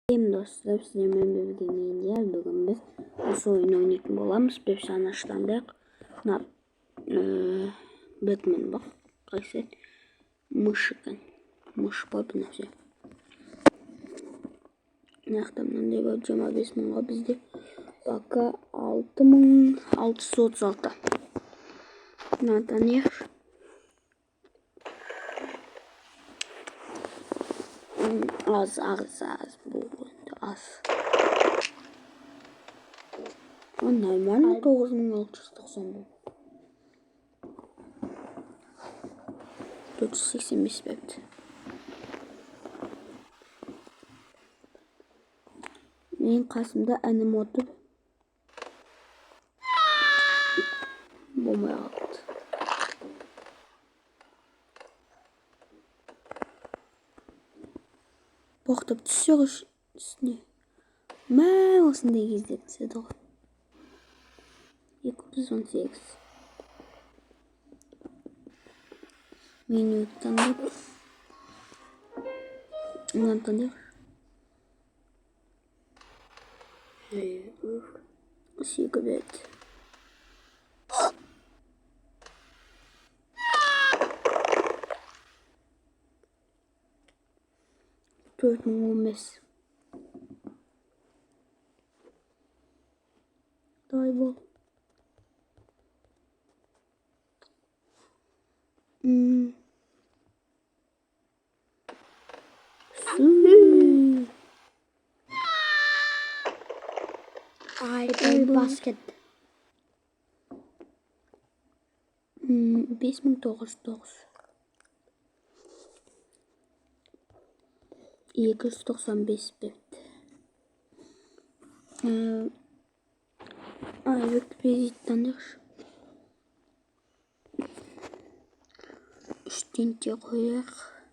Benim dostlar, sizlerle bir videoya bugün biz bu oyunu oynayıp bolamız. Bir sanatçılardan Batman bak. Kayset. Mışıkın. Mış babinası. Naktamdan da göreceğim abi ismini bizde. Baka 6636. Nereden yer? Az bu az. Normal 9690 485 evet. Benim karşımda animotu bomba yaptı. Baktıp düşüyoruz üstüne. Ben olsun diye gizletti doğru. 218. Menüden de ondan da sigaret. Dört olmaz. Daybol. Ay basket. 5909. 295 bet. Aylık bir tanır. Üstünce koyak.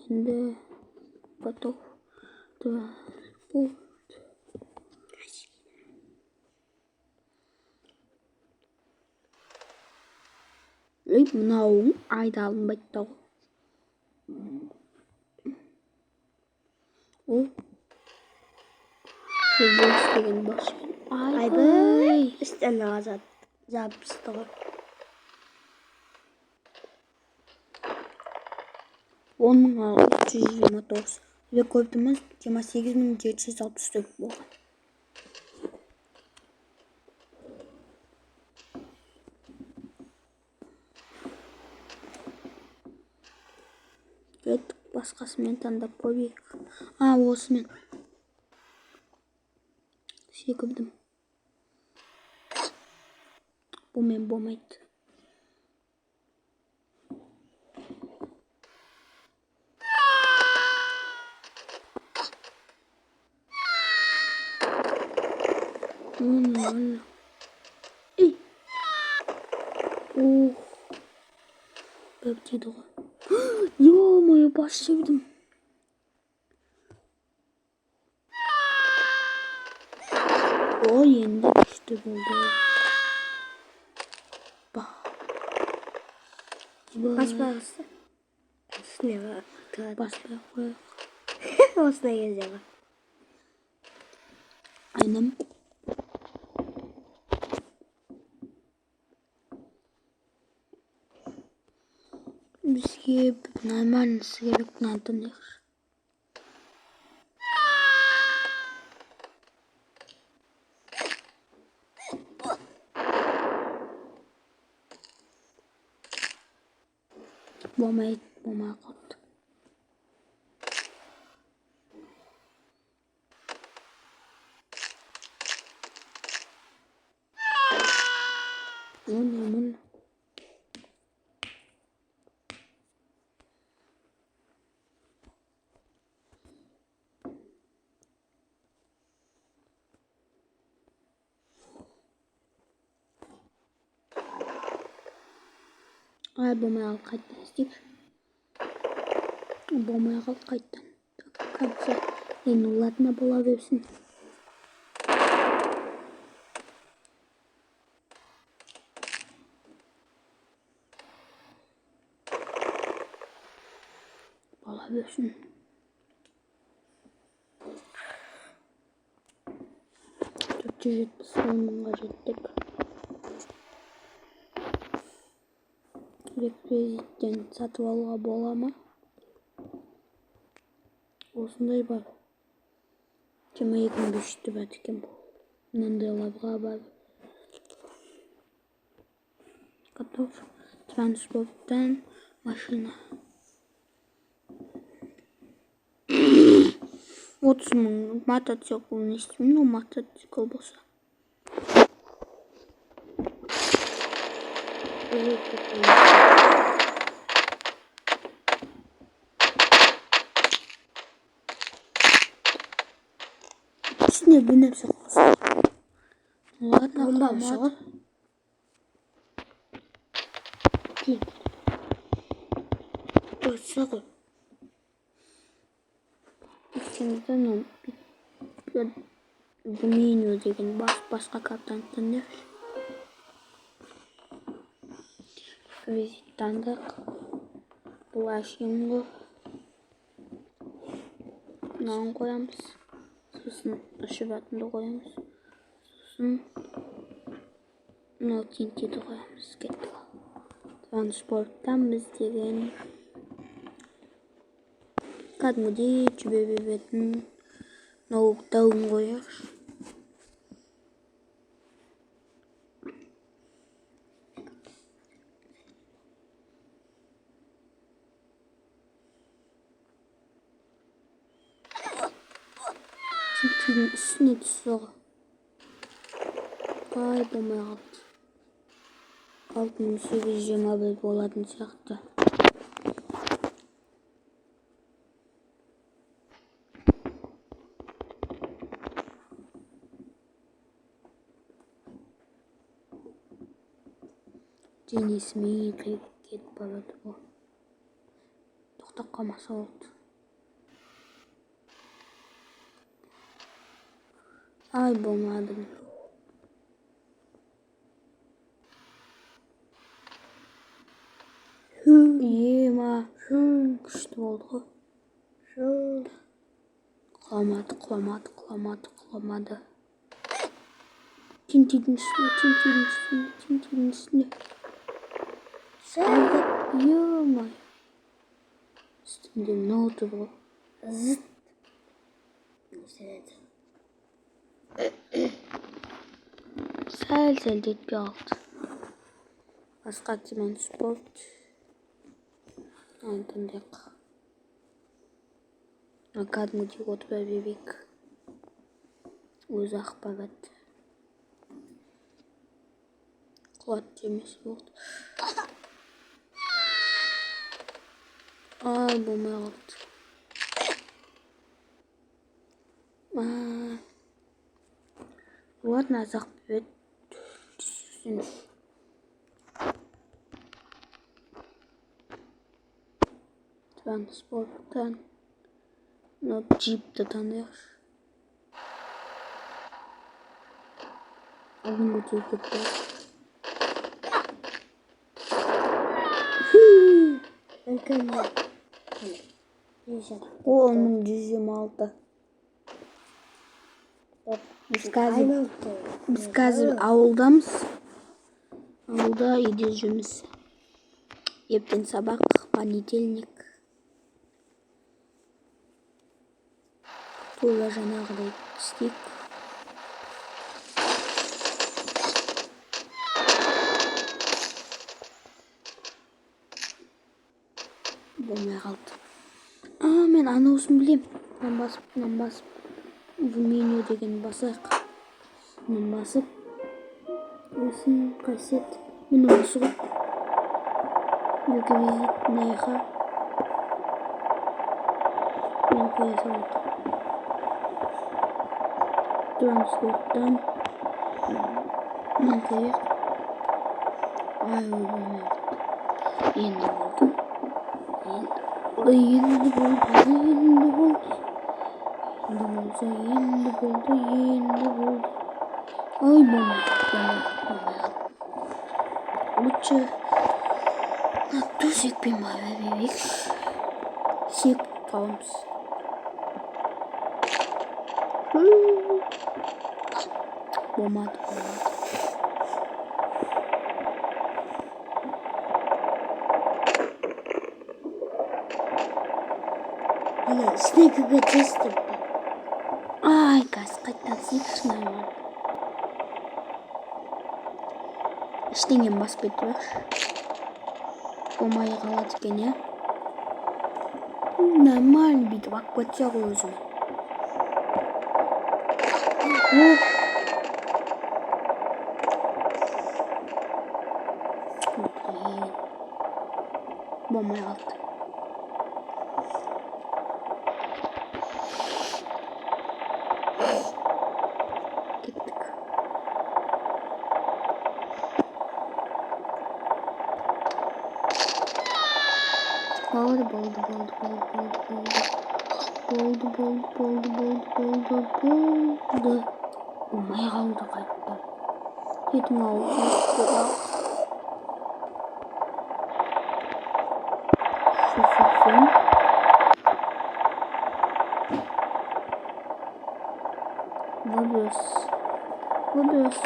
Şimdi batok. Bu. Lấy nấu ai đào bạch tổ. Ủa? Thì bố sẽ gần bó xuyên. Ai bơi. İşte lazat. Zapstı. Onun 329 ve koydumuz 28764 bu. Evet, başkasının tanda koyuyor. Osman. Şey koydum. Bu men bomaydı. Allah. Belki de o. Yo, moya başladım. O yendi işte burada. Bak. Kaç parası? Ne var? Başla koy. Olsun da yazıyor. Aynen. Bizge normal sigaret nadınır. Bomaya kaldı. Normal. Ay bomaya kaldı. Bomaya kaldı. Kaldı. Nullatma bulabilirsin. Bulabilirsin. 370 жетtik. Rekviziттен сатып алуға бола ма? Осындай бар. 22 бәт екен бұл. Мынандайларға бар. Готов. Транспорттан машина. 30 мың мотоцикл не істеймін, ол мотоцикл болса. İçine bir nebze kalsın. Ладно, kalmadı. Koysa İçimizden o bir menü деген başka karttan tanıyor. Vizittandık. Bulaşığını Mınadan koyamız. Sosun aşıbatını koyamız. Sosun Notint'i de koyamız. Kettik. Transporttan biz деген кәдімгідей жібе бебетін ноутауын қояр. Тентінің үстіне түсі ғой. Ай, болмай қалды. 6821 болатын сияқты. Денесімен кетіп барады бұл. Тоқтап қалмаса болды. Ай, болмады. Ема, күшті болды ғой. Құламады. Тентидің үстіне. Ема. Üstünde ne oldu bu? Zıt. Sel detip aldı. Başka kimin sport? Anladık. Kәдімгідей отбай бебек. Өзі ақпарат. Қуат демесі болды. Ай, болмай қалды. Ладно, азақ бебет. Түсініп. Transporttan. Jeep'te tanıyor. Alın bu Jeep'te. O onun 126. Biz қазір ауылдамыз. Ауылда үйде жүрміз. Ертең сабақ, понедельник. Тура жаңағыдай істейік. Болмай қалды. Мен анауысын білем. Мынан басып. Бұл меню деген басайық. Мынан басып. Осын қасет. Мынан осы ғой. Rekvizитныйға. Мен қоя салады. Transporttan. Мен қояқ. Ай, болмай қалды. Енді болды. Енді болды. Ай, болмай қалды. Лучше тусекпен бара берейік. Секіп қаламыз. Болмады. Ана снегіге тестіп. Ай, газ қайттан сыйпшынай бар. Іштеңен басып кетті бақш. Болмай қалады екен, я. Нормально бүйтіп ақ кетсе ғой өзіме. Болмай қалды. Кеттік. Болды. Болмай қалды қайтты. Кетің ауыз. Шүшүшін. Выброс.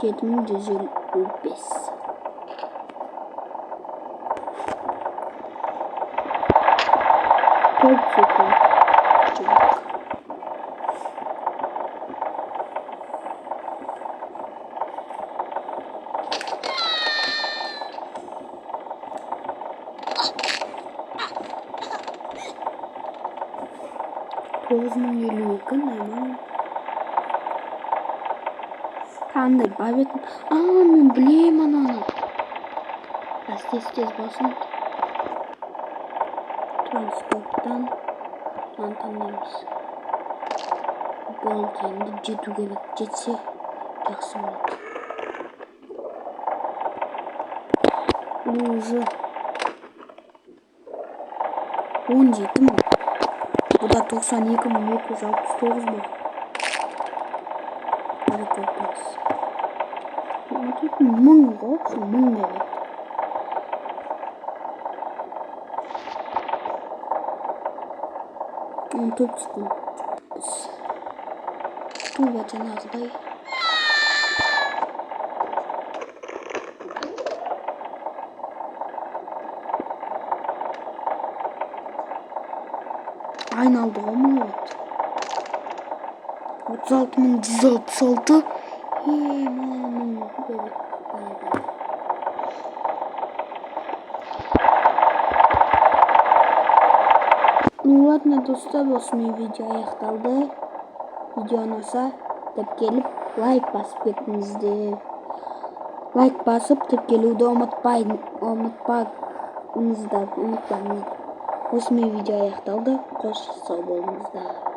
Кетім 155. Топчику. Нормально. Қандай бабетін? Мен білем ананы. Тез болсын. Транспорттан таңдаймыз. Болды, енді жету керек. Жетсе жақсы болады. Уже 17 мың. Бұда 92.269 мың. Рекордымыз. Мың ғой, мың evet. Top çıkın. Bu vatandaşlar. Aynı aldı ama evet. 36.166. Evet. Ну ладно, достар, осымен видео аяқталды. Видео ұнаса, келіп лайк басып кетіңіздер. Лайк басып келуді ұмытпаңыздар. Осымен видео аяқталды. Қош сау болыңыздар.